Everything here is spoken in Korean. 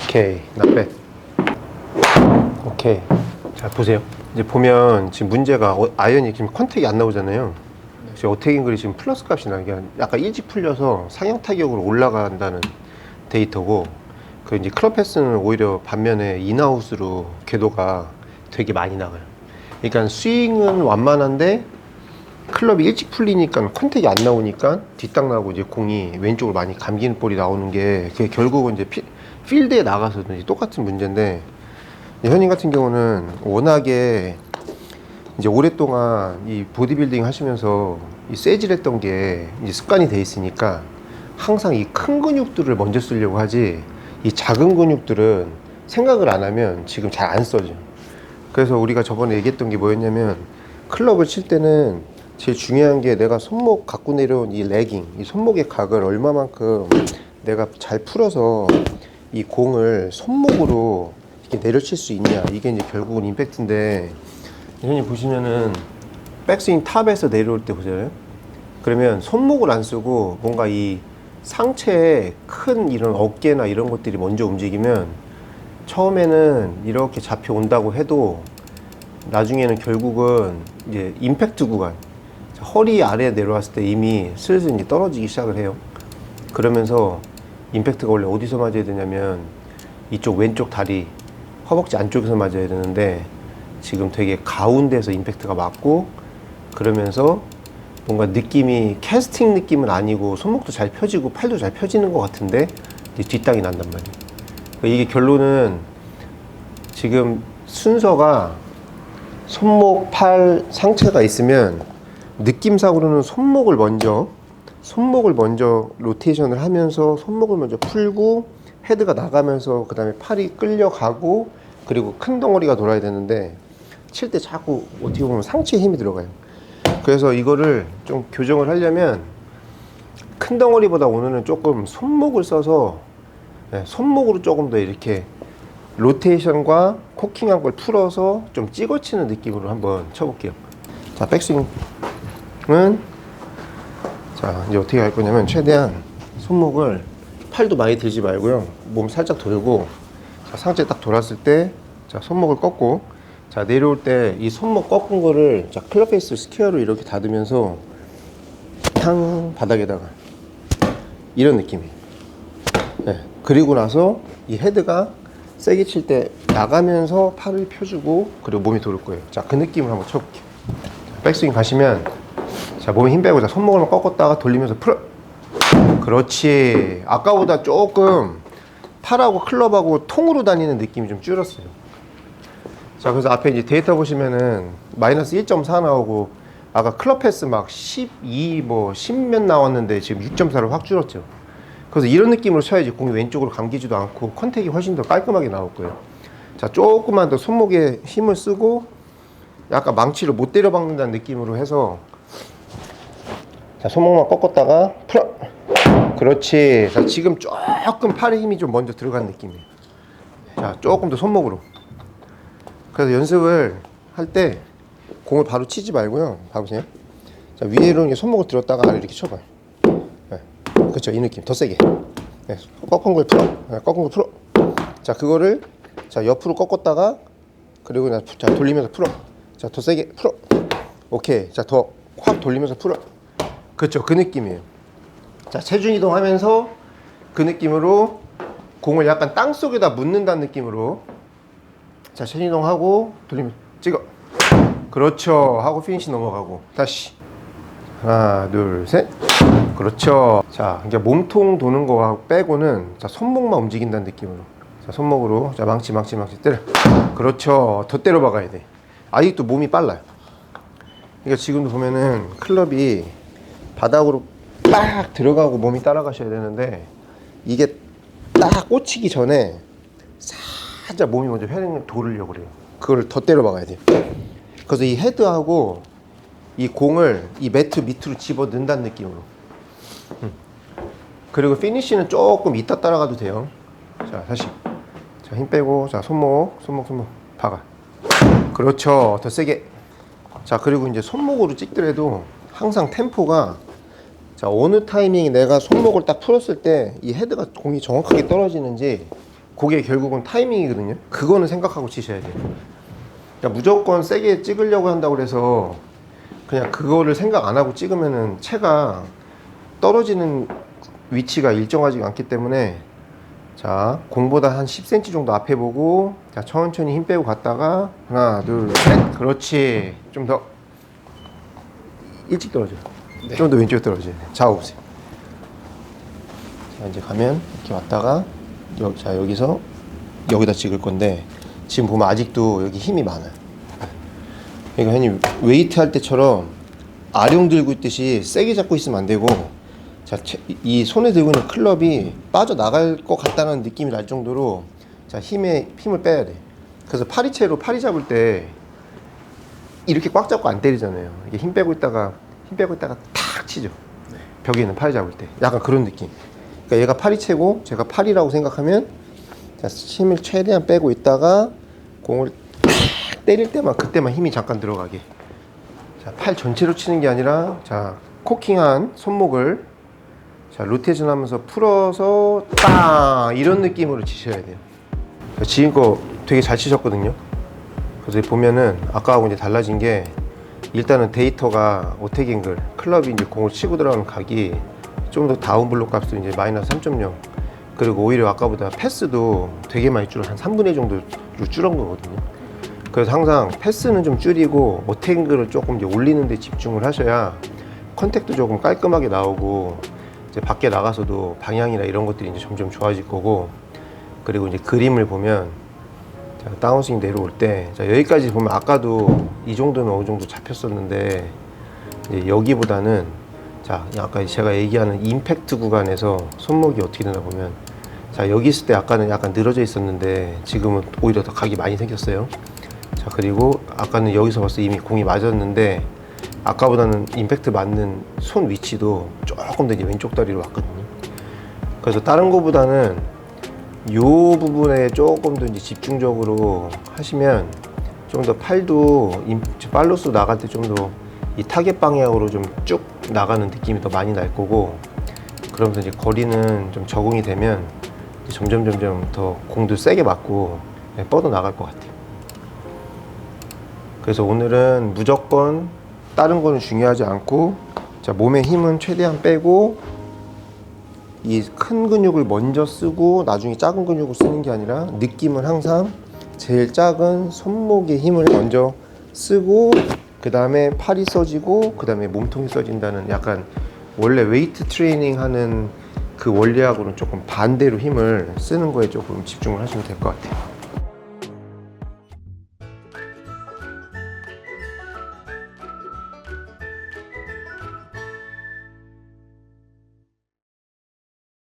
오케이, 나빼. 오케이. 자, 보세요. 이제 보면 지금 문제가 아이언이 지금 컨택이 안 나오잖아요. 지금 어택 앵글이 지금 플러스 값이 나게 약간 일찍 풀려서 상향 타격으로 올라간다는 데이터고, 그 이제 클럽 패스는 오히려 반면에 인아웃으로 궤도가 되게 많이 나가요. 그러니까 스윙은 완만한데 클럽이 일찍 풀리니까 컨택이 안 나오니까 뒷땅 나고 이제 공이 왼쪽으로 많이 감기는 볼이 나오는 게, 그게 결국은 이제 필드에 나가서도 이제 똑같은 문제인데, 현님 같은 경우는 워낙에 이제 오랫동안 이 보디빌딩 하시면서 이 쇠질했던 게 이제 습관이 돼 있으니까 항상 이 큰 근육들을 먼저 쓰려고 하지, 이 작은 근육들은 생각을 안 하면 지금 잘 안 써져. 그래서 우리가 저번에 얘기했던 게 뭐였냐면, 클럽을 칠 때는 제일 중요한 게 내가 손목 갖고 내려온 이 레깅, 이 손목의 각을 얼마만큼 내가 잘 풀어서 이 공을 손목으로 이렇게 내려칠 수 있냐, 이게 이제 결국은 임팩트인데, 형님 보시면은 백스윙 탑에서 내려올 때 보잖아요. 그러면 손목을 안 쓰고 뭔가 이 상체에 큰 이런 어깨나 이런 것들이 먼저 움직이면 처음에는 이렇게 잡혀온다고 해도 나중에는 결국은 이제 임팩트 구간, 허리 아래에 내려왔을 때 이미 슬슬 이제 떨어지기 시작을 해요. 그러면서 임팩트가 원래 어디서 맞아야 되냐면 이쪽 왼쪽 다리, 허벅지 안쪽에서 맞아야 되는데 지금 되게 가운데서 임팩트가 맞고, 그러면서 뭔가 느낌이 캐스팅 느낌은 아니고 손목도 잘 펴지고 팔도 잘 펴지는 것 같은데 뒷땅이 난단 말이에요. 그러니까 이게 결론은 지금 순서가 손목, 팔, 상체가 있으면 느낌상으로는 손목을 먼저 로테이션을 하면서 손목을 먼저 풀고 헤드가 나가면서 그 다음에 팔이 끌려가고 그리고 큰 덩어리가 돌아야 되는데, 칠 때 자꾸 어떻게 보면 상체에 힘이 들어가요. 그래서 이거를 좀 교정을 하려면 큰 덩어리보다 오늘은 조금 손목을 써서, 손목으로 조금 더 이렇게 로테이션과 코킹한 걸 풀어서 좀 찍어치는 느낌으로 한번 쳐볼게요. 자, 백스윙은 자 이제 어떻게 할 거냐면, 최대한 손목을, 팔도 많이 들지 말고요, 몸 살짝 돌고, 자, 상체 딱 돌았을 때, 자, 손목을 꺾고, 자, 내려올 때 이 손목 꺾은 거를, 자, 클럽 페이스 스퀘어로 이렇게 닫으면서 탕 바닥에다가 이런 느낌이에요. 네. 그리고 나서 이 헤드가 세게 칠 때 나가면서 팔을 펴주고 그리고 몸이 돌을 거예요. 자, 그 느낌을 한번 쳐볼게요. 백스윙 가시면, 자, 몸에 힘 빼고, 자, 손목을 꺾었다가 돌리면서 풀어. 그렇지. 아까보다 조금 팔하고 클럽하고 통으로 다니는 느낌이 좀 줄었어요. 자, 그래서 앞에 이제 데이터 보시면은 마이너스 1.4 나오고, 아까 클럽 패스 막 12, 뭐 10몇 나왔는데 지금 6.4로 확 줄었죠. 그래서 이런 느낌으로 쳐야지 공이 왼쪽으로 감기지도 않고 컨택이 훨씬 더 깔끔하게 나올 거예요. 자, 조금만 더 손목에 힘을 쓰고 약간 망치를 못 때려 박는다는 느낌으로 해서, 자, 손목만 꺾었다가 풀어. 그렇지. 자, 지금 조금 팔에 힘이 좀 먼저 들어간 느낌이에요. 자, 조금 더 손목으로. 그래서 연습을 할 때 공을 바로 치지 말고요. 봐보세요. 자, 위로 이렇게 손목을 들었다가 아래 이렇게 쳐봐요. 네. 그렇죠. 이 느낌. 더 세게. 네. 꺾은 걸 풀어. 네. 꺾은 걸 풀어. 자, 그거를, 자, 옆으로 꺾었다가 그리고 그냥, 자, 돌리면서 풀어. 자, 더 세게 풀어. 오케이. 자, 더 확 돌리면서 풀어. 그렇죠. 그 느낌이에요. 자, 체중 이동하면서 그 느낌으로 공을 약간 땅 속에다 묻는다는 느낌으로, 자, 체중 이동하고 돌리면 찍어. 그렇죠. 하고 피니시 넘어가고 다시 하나 둘 셋. 그렇죠. 자, 이제 몸통 도는 거 빼고는, 자, 손목만 움직인다는 느낌으로, 자, 손목으로, 자, 망치 때려. 그렇죠. 더 때려 박아야 돼. 아직도 몸이 빨라요. 그러니까 지금도 보면은 클럽이 바닥으로 딱 들어가고 몸이 따라가셔야 되는데, 이게 딱 꽂히기 전에 살짝 몸이 먼저 회전을 돌으려고 그래요. 그걸 더 때려 박아야 돼요. 그래서 이 헤드하고 이 공을 이 매트 밑으로 집어 넣는다는 느낌으로. 그리고 피니쉬는 조금 이따 따라가도 돼요. 자, 다시. 자, 힘 빼고, 자, 손목 박아. 그렇죠. 더 세게. 자, 그리고 이제 손목으로 찍더라도 항상 템포가 자, 어느 타이밍에 내가 손목을 딱 풀었을 때 이 헤드가 공이 정확하게 떨어지는지, 그게 결국은 타이밍이거든요. 그거는 생각하고 치셔야 돼요. 그러니까 무조건 세게 찍으려고 한다고 그래서 그냥 그거를 생각 안 하고 찍으면은 채가 떨어지는 위치가 일정하지 않기 때문에, 자, 공보다 한 10cm 정도 앞에 보고, 자, 천천히 힘 빼고 갔다가 하나 둘 셋, 그렇지. 좀 더 일찍 떨어져요. 네. 좀 더 왼쪽에 떨어져요. 잡아보세요. 자, 이제 가면 이렇게 왔다가 자, 여기서 여기다 찍을 건데, 지금 보면 아직도 여기 힘이 많아요. 그러니까 형님 웨이트 할 때처럼 아령 들고 있듯이 세게 잡고 있으면 안 되고, 자, 이 손에 들고 있는 클럽이 빠져나갈 것 같다는 느낌이 날 정도로, 자, 힘을 빼야 돼. 그래서 파리채로 파리 잡을 때 이렇게 꽉 잡고 안 때리잖아요. 이게 힘 빼고 있다가 탁 치죠. 벽에 있는 파리 잡을 때 약간 그런 느낌. 그러니까 얘가 파리채고 제가 팔이라고 생각하면, 자, 힘을 최대한 빼고 있다가 공을 탁 때릴 때만, 그때만 힘이 잠깐 들어가게. 자, 팔 전체로 치는 게 아니라, 자, 코킹한 손목을, 자, 로테이션 하면서 풀어서 딱 이런 느낌으로 치셔야 돼요. 지금 거 되게 잘 치셨거든요. 그래서 보면은 아까하고 이제 달라진 게, 일단은 데이터가 어택 앵글, 클럽이 이제 공을 치고 들어가는 각이 좀 더 다운 블록 값도 이제 마이너스 3.0, 그리고 오히려 아까보다 패스도 되게 많이 줄어, 한 3분의 1 정도 줄은 거거든요. 그래서 항상 패스는 좀 줄이고 어택 앵글을 조금 이제 올리는 데 집중을 하셔야 컨택도 조금 깔끔하게 나오고, 이제 밖에 나가서도 방향이나 이런 것들이 이제 점점 좋아질 거고, 그리고 이제 그림을 보면, 자, 다운스윙 내려올 때, 자, 여기까지 보면 아까도 이 정도는 어느 정도 잡혔었는데, 이제 여기보다는, 자, 아까 제가 얘기하는 임팩트 구간에서 손목이 어떻게 되나 보면, 자, 여기 있을 때 아까는 약간 늘어져 있었는데 지금은 오히려 더 각이 많이 생겼어요. 자, 그리고 아까는 여기서 벌써 이미 공이 맞았는데, 아까보다는 임팩트 맞는 손 위치도 조금 더 이제 왼쪽 다리로 왔거든요. 그래서 다른 거보다는 요 부분에 조금 더 이제 집중적으로 하시면, 좀 더 팔도 팔로스 나갈 때 좀 더 이 타겟 방향으로 좀 쭉 나가는 느낌이 더 많이 날 거고, 그러면서 이제 거리는 좀 적응이 되면 점점 더 공도 세게 맞고 뻗어 나갈 것 같아요. 그래서 오늘은 무조건 다른 거는 중요하지 않고, 자, 몸의 힘은 최대한 빼고, 이 큰 근육을 먼저 쓰고 나중에 작은 근육을 쓰는 게 아니라, 느낌은 항상 제일 작은 손목의 힘을 먼저 쓰고, 그 다음에 팔이 써지고, 그 다음에 몸통이 써진다는, 약간 원래 웨이트 트레이닝 하는 그 원리하고는 조금 반대로 힘을 쓰는 거에 조금 집중을 하시면 될 것 같아요.